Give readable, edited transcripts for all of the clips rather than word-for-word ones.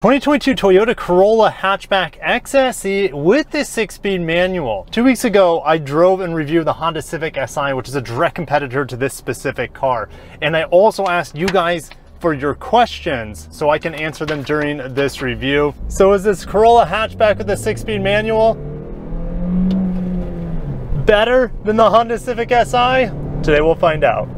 2022 Toyota Corolla hatchback XSE with this 6-speed manual. 2 weeks ago, I drove and reviewed the Honda Civic Si, which is a direct competitor to this specific car. And I also asked you guys for your questions so I can answer them during this review. So is this Corolla hatchback with the 6-speed manual better than the Honda Civic Si? Today we'll find out.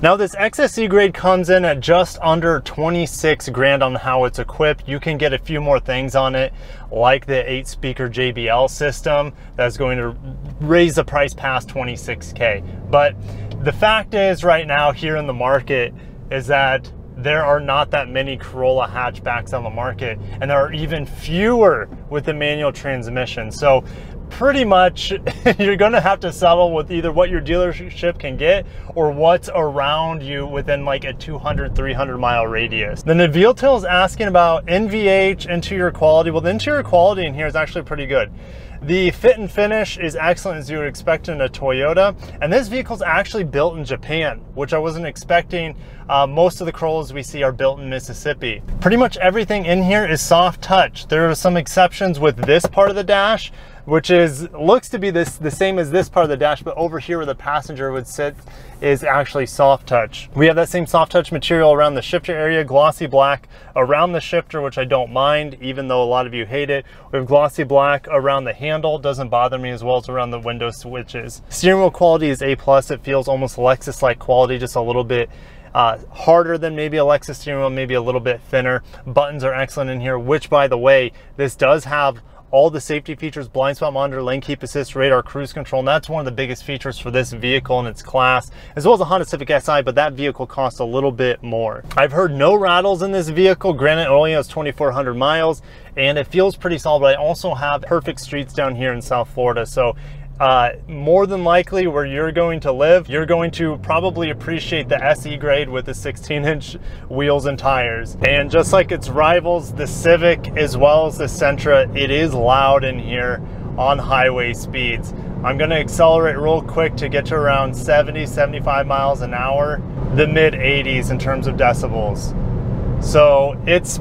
Now this XSE grade comes in at just under 26 grand on how it's equipped. You can get a few more things on it, like the 8-speaker JBL system that's going to raise the price past 26K. But the fact is right now here in the market is that there are not that many Corolla hatchbacks on the market, and there are even fewer with the manual transmission. So pretty much you're gonna have to settle with either what your dealership can get or what's around you within like a 200-300 mile radius. Then the Naviltil is asking about NVH, interior quality. Well, the interior quality in here is actually pretty good. The fit and finish is excellent as you would expect in a Toyota, and this vehicle is actually built in Japan, which I wasn't expecting. Most of the Corollas we see are built in Mississippi. Pretty much everything in here is soft touch. There are some exceptions with this part of the dash, which looks to be the same as this part of the dash, but over here where the passenger would sit is actually soft touch. We have that same soft touch material around the shifter area, glossy black around the shifter, which I don't mind, even though a lot of you hate it. We have glossy black around the handle, doesn't bother me, as well as around the window switches. Steering wheel quality is A+. It feels almost Lexus-like quality, just a little bit harder than maybe a Lexus steering wheel, maybe a little bit thinner. Buttons are excellent in here, which, by the way, this does have all the safety features: blind spot monitor, lane keep assist, radar, cruise control, and that's one of the biggest features for this vehicle in its class, as well as a Honda Civic Si, but that vehicle costs a little bit more. I've heard no rattles in this vehicle. Granted, it only has 2,400 miles, and it feels pretty solid, but I also have perfect streets down here in South Florida, so more than likely where you're going to live, you're going to probably appreciate the SE grade with the 16-inch wheels and tires. And just like its rivals, the Civic as well as the Sentra, it is loud in here on highway speeds. I'm going to accelerate real quick to get to around 70-75 miles an hour, the mid 80s in terms of decibels. So it's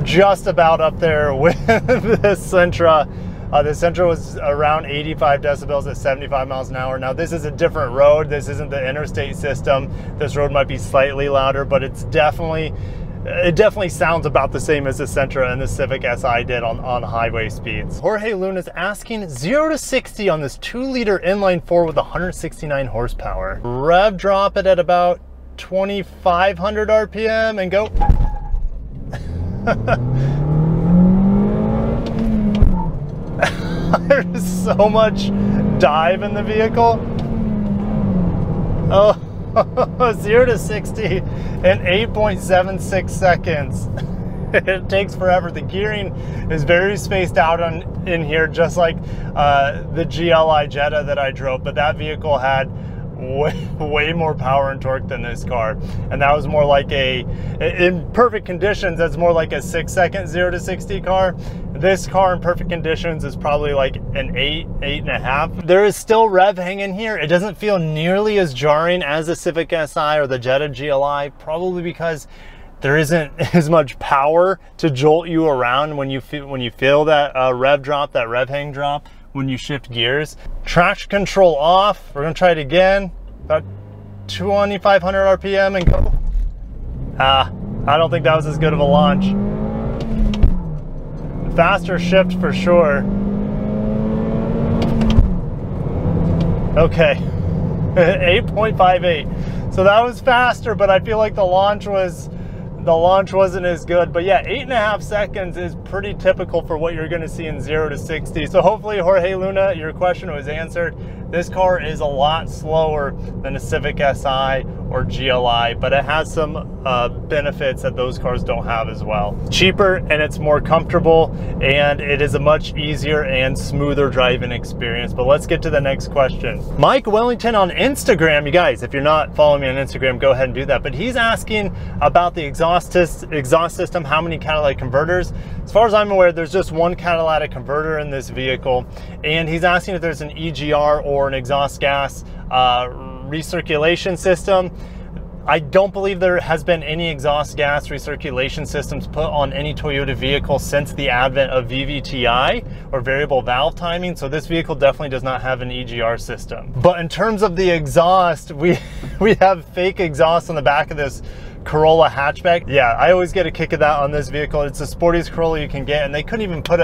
just about up there with the Sentra. The Sentra was around 85 decibels at 75 miles an hour. Now this is a different road. This isn't the interstate system. This road might be slightly louder, but it definitely sounds about the same as the Sentra and the Civic Si did on highway speeds. Jorge Luna is asking 0 to 60 on this 2-liter inline-4 with 169 horsepower. Rev drop it at about 2,500 RPM and go. There's so much dive in the vehicle. Oh, 0 to 60 in 8.76 seconds. It takes forever. The gearing is very spaced out in here, just like the GLI Jetta that I drove, but that vehicle had way more power and torque than this car, and that was more like in perfect conditions, that's more like a 6-second 0 to 60 car. This car in perfect conditions is probably like an 8.5. There is still rev hanging here. It doesn't feel nearly as jarring as the Civic Si or the Jetta GLI, probably because there isn't as much power to jolt you around when you feel that rev drop, that rev hang drop when you shift gears. Traction control off. We're gonna try it again. About 2,500 RPM and go. I don't think that was as good of a launch. Faster shift for sure. Okay, 8.58. So that was faster, but I feel like the launch wasn't as good. But yeah, 8.5 seconds is pretty typical for what you're going to see in 0 to 60. So hopefully, Jorge Luna, your question was answered. This car is a lot slower than a Civic Si or GLI, but it has some benefits that those cars don't have as well. Cheaper, and it's more comfortable, and it is a much easier and smoother driving experience. But let's get to the next question. Mike Wellington on Instagram, you guys, if you're not following me on Instagram, go ahead and do that. But he's asking about the exhaust system, how many catalytic converters. As far as I'm aware, there's just one catalytic converter in this vehicle, and he's asking if there's an EGR or an exhaust gas recirculation system. I don't believe there has been any exhaust gas recirculation systems put on any Toyota vehicle since the advent of VVTi, or variable valve timing, so this vehicle definitely does not have an EGR system. But in terms of the exhaust, we have fake exhaust on the back of this Corolla hatchback. Yeah, I always get a kick of that on this vehicle. It's the sportiest Corolla you can get, and they couldn't even put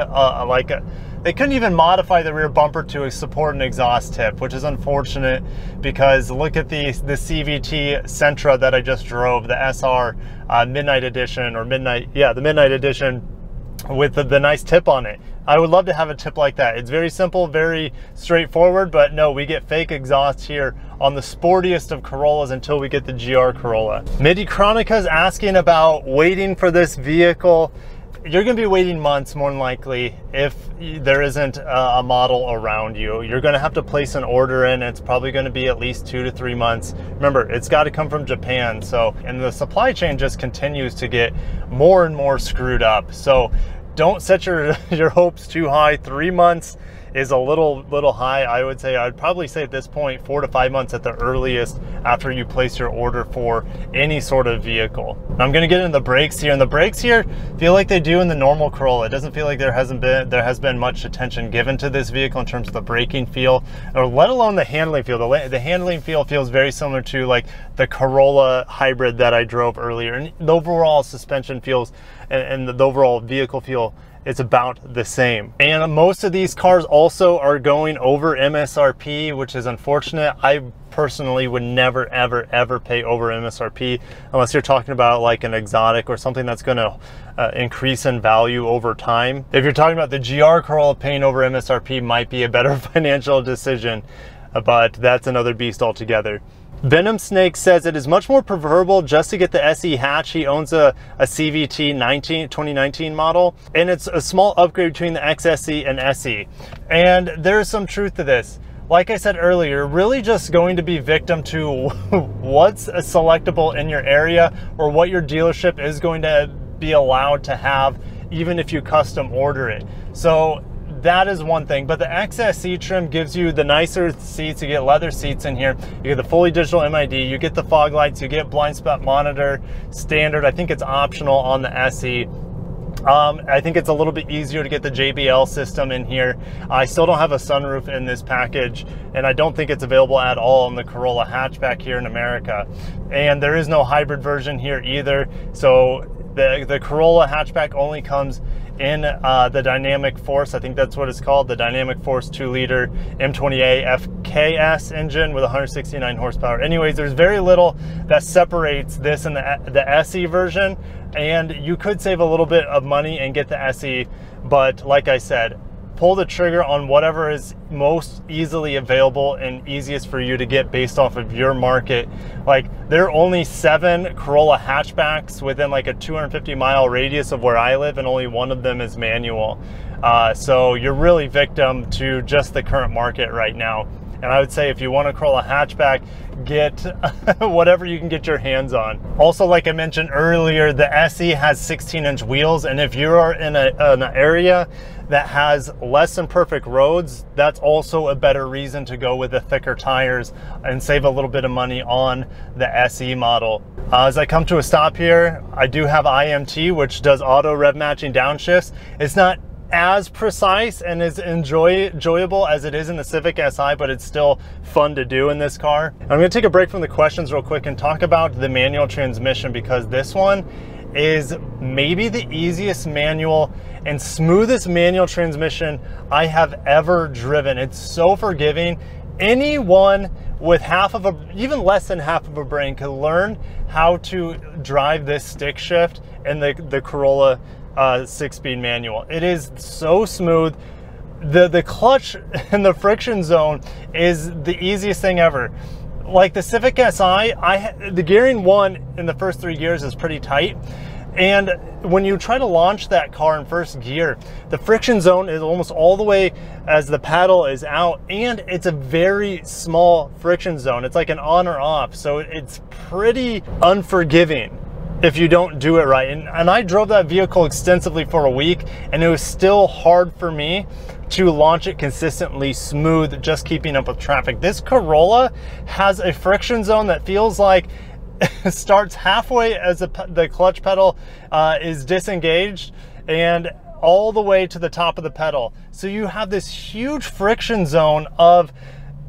they couldn't even modify the rear bumper to support an exhaust tip, which is unfortunate, because look at the CVT Sentra that I just drove, the SR Midnight Edition, or the Midnight Edition with the nice tip on it. I would love to have a tip like that. It's very simple, very straightforward, but no, we get fake exhaust here on the sportiest of Corollas until we get the GR Corolla. Midi Chronica is asking about waiting for this vehicle. You're gonna be waiting months, more than likely, if there isn't a model around you. You're gonna have to place an order in. It's probably gonna be at least 2 to 3 months. Remember, it's gotta come from Japan. So, and the supply chain just continues to get more and more screwed up. So don't set your hopes too high. 3 months is a little high. I'd probably say at this point 4 to 5 months at the earliest after you place your order for any sort of vehicle. Now I'm gonna get into the brakes here, and the brakes here feel like they do in the normal Corolla. It doesn't feel like there has been much attention given to this vehicle in terms of the braking feel, or let alone the handling feel. The handling feel feels very similar to like the Corolla hybrid that I drove earlier, and the overall suspension feels and the overall vehicle feel, it's about the same. And most of these cars also are going over MSRP, which is unfortunate. I personally would never, ever pay over MSRP unless you're talking about like an exotic or something that's gonna increase in value over time. If you're talking about the GR Corolla, paying over MSRP might be a better financial decision, but that's another beast altogether. Venom Snake says it is much more preferable just to get the SE hatch. He owns a CVT 2019 model, and it's a small upgrade between the XSE and SE. And there's some truth to this. Like I said earlier, really just going to be victim to what's selectable in your area, or what your dealership is going to be allowed to have, even if you custom order it. So that is one thing, but the XSE trim gives you the nicer seats. You get leather seats in here, you get the fully digital MID, you get the fog lights, you get blind spot monitor standard. I think it's optional on the SE. I think it's a little bit easier to get the JBL system in here. I still don't have a sunroof in this package, and I don't think it's available at all in the Corolla hatchback here in America. And there is no hybrid version here either. So the Corolla hatchback only comes in the Dynamic Force, I think that's what it's called, the Dynamic Force 2-liter M20A FKS engine with 169 horsepower. Anyways, there's very little that separates this and the SE version, and you could save a little bit of money and get the SE, but like I said, pull the trigger on whatever is most easily available and easiest for you to get based off of your market. Like, there are only 7 Corolla hatchbacks within like a 250-mile radius of where I live, and only one of them is manual. So you're really victim to just the current market right now. And I would say if you want a Corolla hatchback, get whatever you can get your hands on. Also, like I mentioned earlier, the SE has 16-inch wheels, and if you are in an area that has less than perfect roads, that's also a better reason to go with the thicker tires and save a little bit of money on the SE model. As I come to a stop here, I do have IMT, which does auto rev matching downshifts. It's not as precise and as enjoyable as it is in the Civic Si, but it's still fun to do in this car. I'm going to take a break from the questions real quick and talk about the manual transmission, because this one is maybe the easiest manual and smoothest manual transmission I have ever driven. It's so forgiving. Anyone with even less than half of a brain can learn how to drive this stick shift in the Corolla 6-speed manual. It is so smooth. The clutch and the friction zone is the easiest thing ever. Like the Civic Si, the gearing one in the first 3 gears is pretty tight, and when you try to launch that car in first gear, the friction zone is almost all the way as the paddle is out, and it's a very small friction zone. It's like an on or off, so it's pretty unforgiving if you don't do it right. And I drove that vehicle extensively for a week, and it was still hard for me to launch it consistently smooth, just keeping up with traffic. This Corolla has a friction zone that feels like starts halfway as the clutch pedal is disengaged, and all the way to the top of the pedal. So you have this huge friction zone of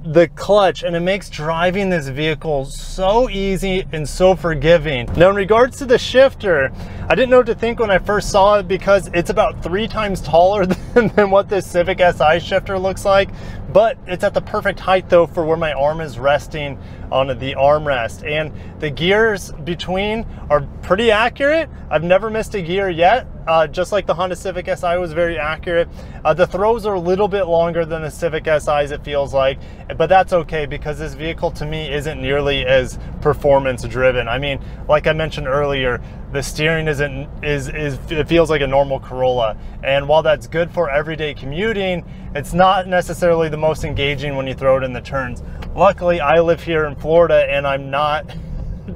the clutch, and it makes driving this vehicle so easy and so forgiving. Now, in regards to the shifter, I didn't know what to think when I first saw it, because it's about 3 times taller than what this Civic Si shifter looks like, but it's at the perfect height though for where my arm is resting on the armrest, and the gears between are pretty accurate. I've never missed a gear yet. Just like the Honda Civic Si was very accurate. The throws are a little bit longer than the Civic Si's, it feels like, but that's okay, because this vehicle to me isn't nearly as performance driven. I mean, like I mentioned earlier, the steering it feels like a normal Corolla, and while that's good for everyday commuting, it's not necessarily the most engaging when you throw it in the turns. Luckily, I live here in Florida and I'm not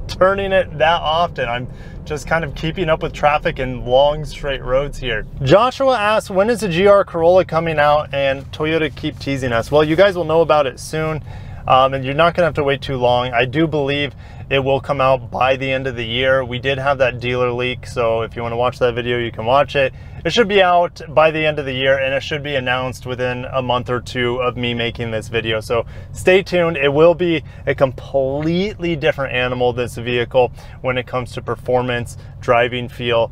turning it that often. I'm just kind of keeping up with traffic and long straight roads here. Joshua asks, when is the GR Corolla coming out? And Toyota keep teasing us. Well, you guys will know about it soon, and you're not gonna have to wait too long. I do believe it will come out by the end of the year. We did have that dealer leak, so if you want to watch that video, you can watch it. It should be out by the end of the year, and it should be announced within a month or two of me making this video. So stay tuned. It will be a completely different animal, this vehicle, when it comes to performance, driving feel,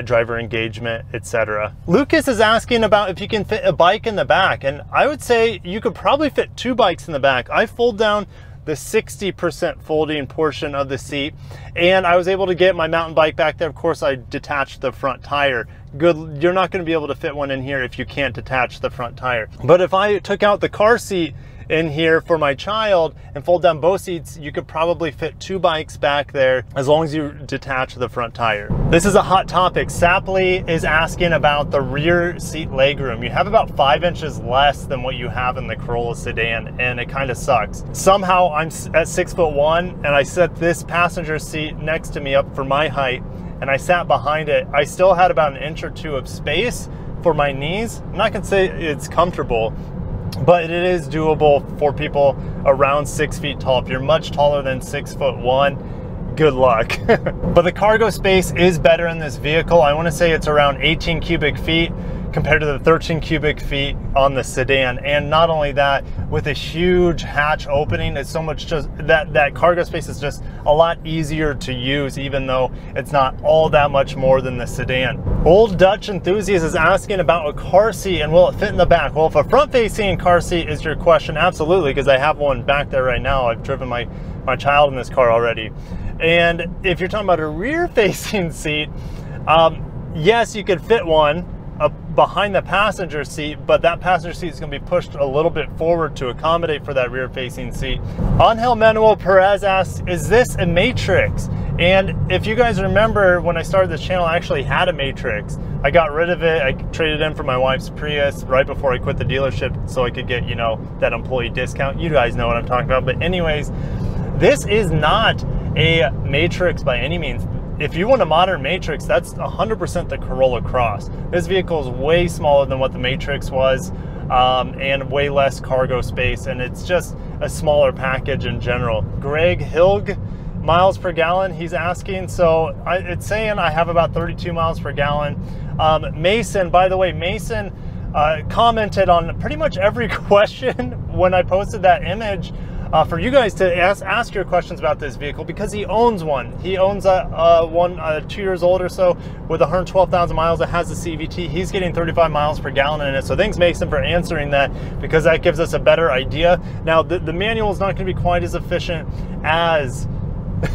driver engagement, etc. Lucas is asking about if you can fit a bike in the back, and I would say you could probably fit 2 bikes in the back. I fold down the 60% folding portion of the seat, and I was able to get my mountain bike back there. Of course, I detached the front tire. Good, you're not going to be able to fit one in here if you can't detach the front tire. But if I took out the car seat in here for my child and fold down both seats, you could probably fit 2 bikes back there as long as you detach the front tire. This is a hot topic. Sapley is asking about the rear seat legroom. You have about 5 inches less than what you have in the Corolla sedan, and it kind of sucks. Somehow I'm at 6'1", and I set this passenger seat next to me up for my height, and I sat behind it. I still had about 1 inch or 2 of space for my knees. I'm not gonna say it's comfortable, but it is doable for people around 6 feet tall. If you're much taller than 6'1", good luck. But the cargo space is better in this vehicle. I want to say it's around 18 cubic feet compared to the 13 cubic feet on the sedan. And not only that, with a huge hatch opening, it's so much just that cargo space is just a lot easier to use, even though it's not all that much more than the sedan. Old Dutch Enthusiast is asking about a car seat and will it fit in the back? Well, if a front-facing car seat is your question, absolutely, because I have one back there right now. I've driven my child in this car already. And if you're talking about a rear-facing seat, yes, you could fit one behind the passenger seat, but that passenger seat is going to be pushed a little bit forward to accommodate for that rear-facing seat. Angel Manuel Perez asks, is this a Matrix? And if you guys remember, when I started this channel, I actually had a Matrix. I got rid of it. I traded in for my wife's Prius right before I quit the dealership so I could get, you know, that employee discount. You guys know what I'm talking about. But anyways, this is not a Matrix by any means. If you want a modern Matrix, that's 100% the Corolla Cross. This vehicle is way smaller than what the Matrix was, and way less cargo space, and it's just a smaller package in general. Greg Hilg, miles per gallon, he's asking. So it's saying I have about 32 miles per gallon. Mason, by the way, Mason commented on pretty much every question when I posted that image. For you guys to ask your questions about this vehicle, because he owns one. He owns one 2 years old or so with 112,000 miles that has the CVT. He's getting 35 miles per gallon in it. So thanks, Mason, for answering that, because that gives us a better idea. Now, the manual is not going to be quite as efficient as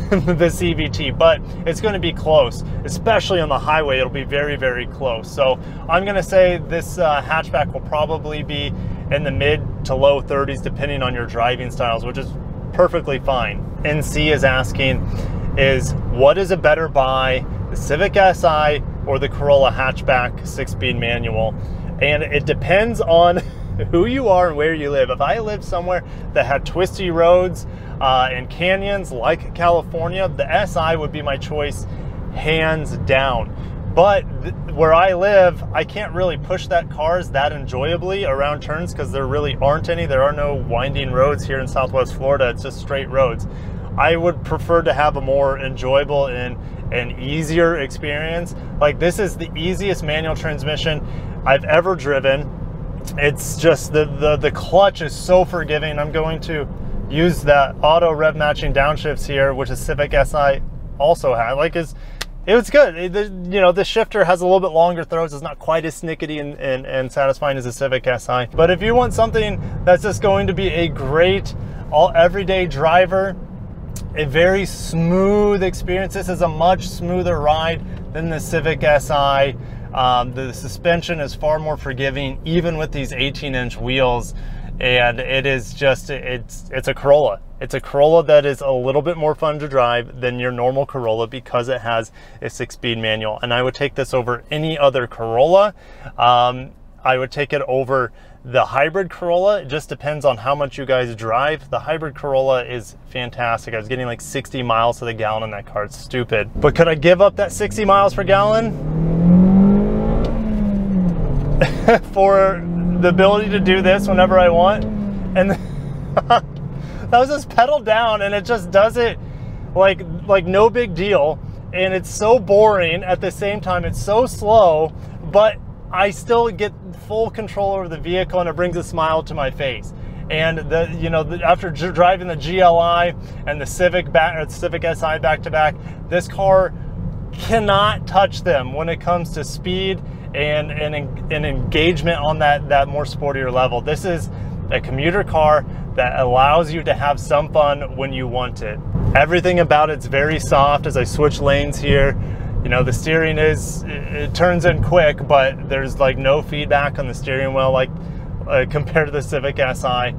the CVT, but it's going to be close, especially on the highway. It'll be very, very close. So I'm going to say this hatchback will probably be in the mid to low 30s, depending on your driving styles, which is perfectly fine. NC is asking, what is a better buy, the Civic Si or the Corolla hatchback 6-speed manual? And it depends on who you are and where you live. If I live somewhere that had twisty roads and canyons like California, the Si would be my choice, hands down. But where I live, I can't really push that cars that enjoyably around turns because there really aren't any. There are no winding roads here in Southwest Florida. It's just straight roads. I would prefer to have a more enjoyable and an easier experience. Like, this is the easiest manual transmission I've ever driven. It's just the clutch is so forgiving. I'm going to use that auto rev matching downshifts here, which a Civic Si also had. Like, it was good. You know, the shifter has a little bit longer throws. It's not quite as snickety and satisfying as a Civic Si. But if you want something that's just going to be a great everyday driver, a very smooth experience, this is a much smoother ride than the Civic Si. The suspension is far more forgiving, even with these 18-inch wheels. And it is just, it's a Corolla. It's a Corolla that is a little bit more fun to drive than your normal Corolla because it has a 6-speed manual. And I would take this over any other Corolla. I would take it over the hybrid Corolla. It just depends on how much you guys drive. The hybrid Corolla is fantastic. I was getting like 60 miles to the gallon in that car. It's stupid. But could I give up that 60 miles per gallon for the ability to do this whenever I want? And that was just pedal down, and it just does it like no big deal. And it's so boring at the same time. It's so slow, but I still get full control over the vehicle, and it brings a smile to my face. And after driving the GLI and the Civic Si back to back, this car cannot touch them when it comes to speed and engagement on that more sportier level. This is a commuter car that allows you to have some fun when you want it. Everything about it's very soft. As I switch lanes here, you know, the steering it turns in quick, but there's like no feedback on the steering wheel like compared to the Civic Si.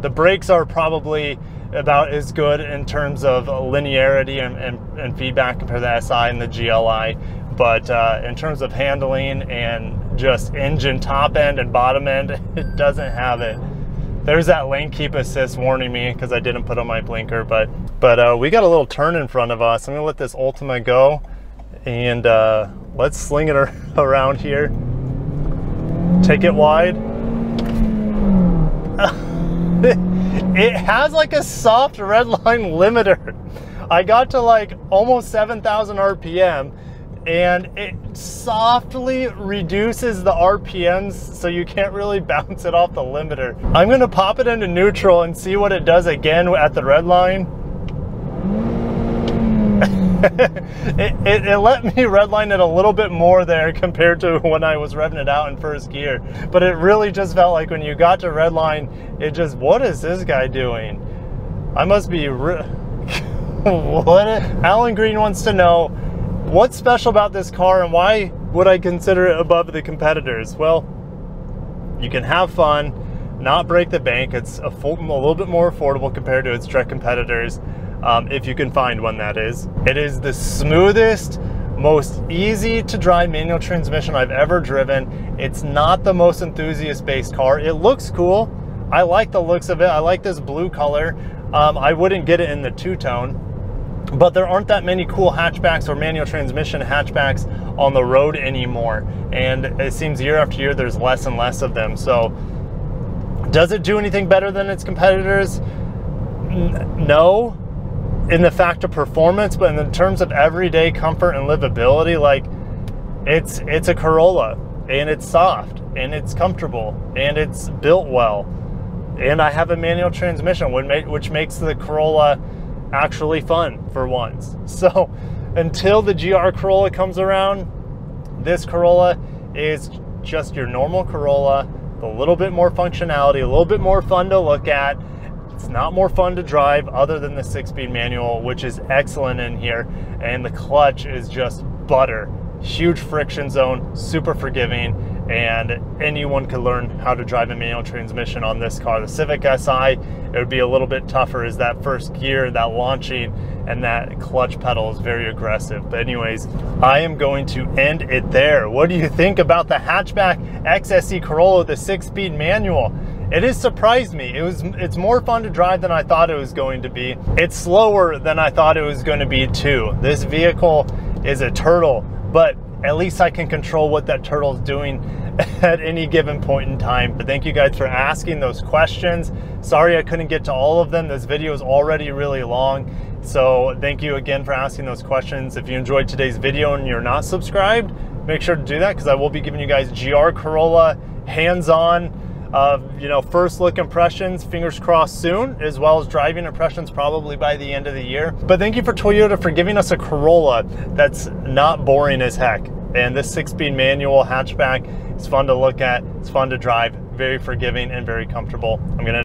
The brakes are probably about as good in terms of linearity and feedback compared to the Si and the GLI. But in terms of handling and just engine top end and bottom end, it doesn't have it. There's that lane keep assist warning me because I didn't put on my blinker, but we got a little turn in front of us. I'm gonna let this Ultima go, and let's sling it around here. Take it wide. It has like a soft red line limiter. I got to like almost 7,000 RPM, and it softly reduces the RPMs so you can't really bounce it off the limiter. I'm gonna pop it into neutral and see what it does again at the red line. it let me redline it a little bit more there compared to when I was revving it out in first gear. But it really just felt like when you got to redline, it just, what is this guy doing? I must be, what? Alan Green wants to know, what's special about this car and why would I consider it above the competitors? Well, you can have fun, not break the bank. It's a little bit more affordable compared to its direct competitors, if you can find one, that is. It is the smoothest, most easy to drive manual transmission I've ever driven. It's not the most enthusiast-based car. It looks cool. I like the looks of it. I like this blue color. I wouldn't get it in the two-tone. But there aren't that many cool hatchbacks or manual transmission hatchbacks on the road anymore. And it seems year after year there's less and less of them. So does it do anything better than its competitors? No, in the fact of performance, but in terms of everyday comfort and livability, like it's a Corolla, and it's soft, and it's comfortable, and it's built well. And I have a manual transmission, which makes the Corolla actually fun for once. So until the GR Corolla comes around, this Corolla is just your normal Corolla, a little bit more functionality, a little bit more fun to look at. It's not more fun to drive other than the 6-speed manual, which is excellent in here, and the clutch is just butter. Huge friction zone, super forgiving, and anyone could learn how to drive a manual transmission on this car. The Civic Si, it would be a little bit tougher as that first gear, that launching, and that clutch pedal is very aggressive. But anyways, I am going to end it there. What do you think about the hatchback XSE Corolla, the 6-speed manual? It has surprised me. It's more fun to drive than I thought it was going to be. It's slower than I thought it was going to be too. This vehicle is a turtle, but at least I can control what that turtle is doing at any given point in time. But thank you guys for asking those questions. Sorry I couldn't get to all of them. This video is already really long, So thank you again for asking those questions. If you enjoyed today's video and you're not subscribed, make sure to do that, because I will be giving you guys GR Corolla hands-on, you know, first look impressions, fingers crossed soon, as well as driving impressions probably by the end of the year. But thank you for Toyota for giving us a Corolla that's not boring as heck. And this 6-speed manual hatchback is fun to look at, it's fun to drive, very forgiving and very comfortable. I'm gonna